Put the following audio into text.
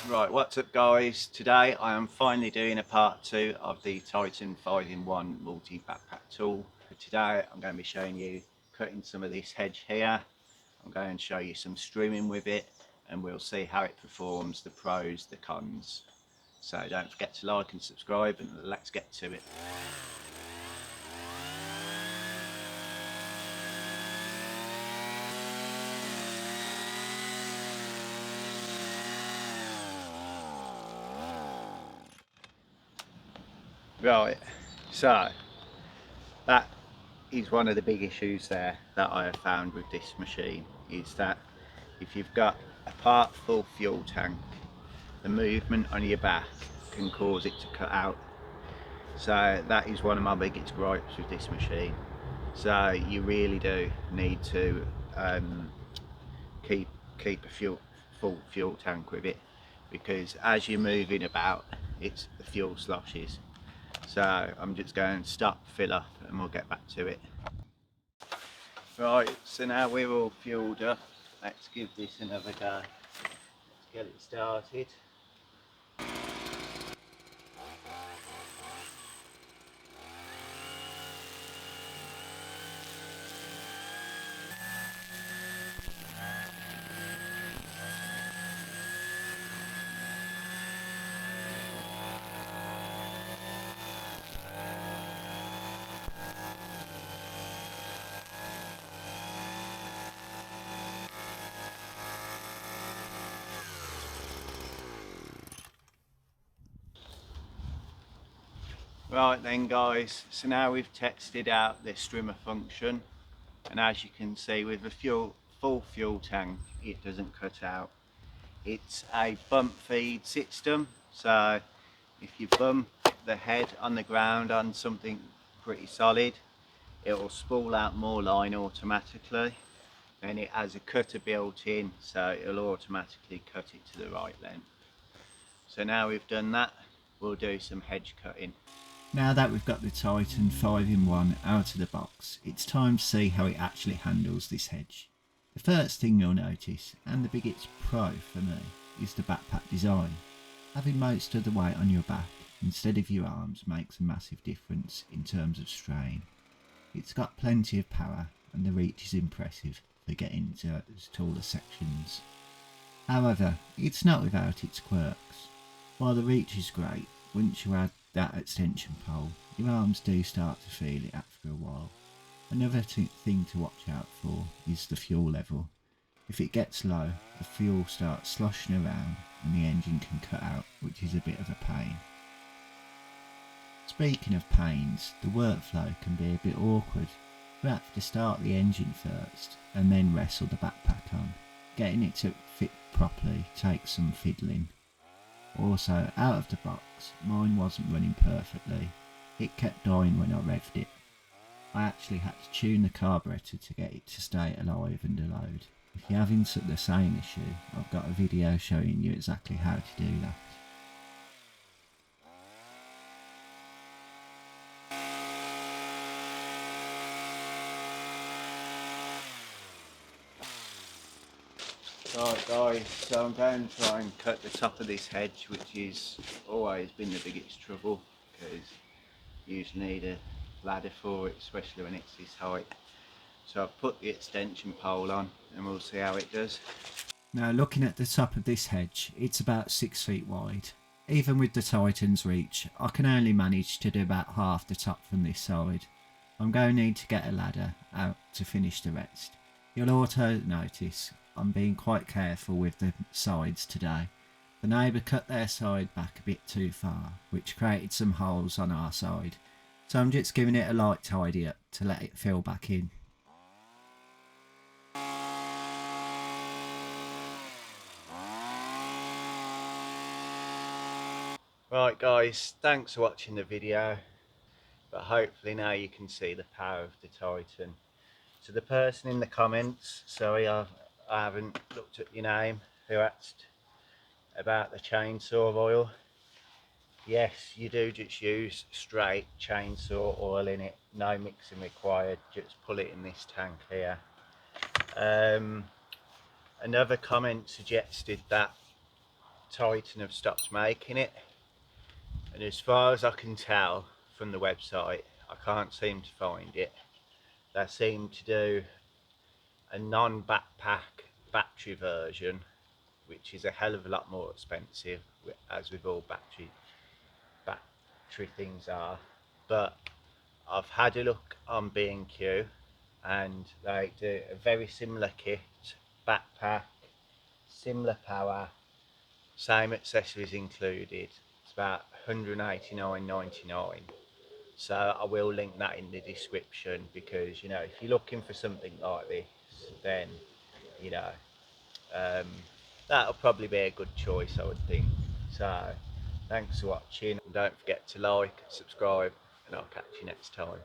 Right, what's up guys? Today I am finally doing a part 2 of the Titan 5-in-1 multi backpack tool. Today I'm going to be showing you cutting some of this hedge here. I'm going to show you some strimming with it and we'll see how it performs, the pros, the cons. So don't forget to like and subscribe and let's get to it. Right, so that is one of the big issues there that I have found with this machine, is that if you've got a part full fuel tank, the movement on your back can cause it to cut out. So that is one of my biggest gripes with this machine. So you really do need to keep a full fuel tank with it, because as you're moving about, the fuel sloshes. So I'm just going to stop, fill up, and we'll get back to it. Right, so now we're all fueled up. Let's give this another go. Let's get it started. Right then guys, so now we've tested out the strimmer function, and as you can see, with a full fuel tank it doesn't cut out. It's a bump feed system, so if you bump the head on the ground on something pretty solid, it will spool out more line automatically, and it has a cutter built in, so it'll automatically cut it to the right length. So now we've done that, we'll do some hedge cutting. Now that we've got the Titan 5-in-1 out of the box, it's time to see how it actually handles this hedge. The first thing you'll notice, and the biggest pro for me, is the backpack design. Having most of the weight on your back instead of your arms makes a massive difference in terms of strain. It's got plenty of power and the reach is impressive for getting into those taller sections. However, it's not without its quirks. While the reach is great, once you add that extension pole, your arms do start to feel it after a while. Another thing to watch out for is the fuel level. If it gets low, the fuel starts sloshing around and the engine can cut out, which is a bit of a pain. Speaking of pains, the workflow can be a bit awkward. You have to start the engine first and then wrestle the backpack on. Getting it to fit properly takes some fiddling. Also, out of the box, mine wasn't running perfectly. It kept dying when I revved it. I actually had to tune the carburetor to get it to stay alive and load. If you're having the same issue, I've got a video showing you exactly how to do that. Right guys, so I'm going to try and cut the top of this hedge, which is always been the biggest trouble, because you usually need a ladder for it, especially when it's this height. So I've put the extension pole on and we'll see how it does. Now looking at the top of this hedge, it's about 6 feet wide. Even with the Titan's reach, I can only manage to do about half the top from this side. I'm going to need to get a ladder out to finish the rest. You'll also notice I'm being quite careful with the sides today. The neighbour cut their side back a bit too far, which created some holes on our side, so I'm just giving it a light tidy up to let it fill back in. Right guys, thanks for watching the video, but hopefully now you can see the power of the Titan. To the person in the comments, sorry I haven't looked at your name, who asked about the chainsaw oil. Yes, you do just use straight chainsaw oil in it, no mixing required, just pull it in this tank here. Another comment suggested that Titan have stopped making it, and as far as I can tell from the website, I can't seem to find it. They seem to do a non-backpack battery version, which is a hell of a lot more expensive, as with all battery things are. But I've had a look on B&Q, and they do a very similar kit, backpack, similar power, same accessories included. It's about £189.99. So I will link that in the description, because you know, if you're looking for something like this, then you know, um, that'll probably be a good choice, I would think. So thanks for watching, and don't forget to like, subscribe, and I'll catch you next time.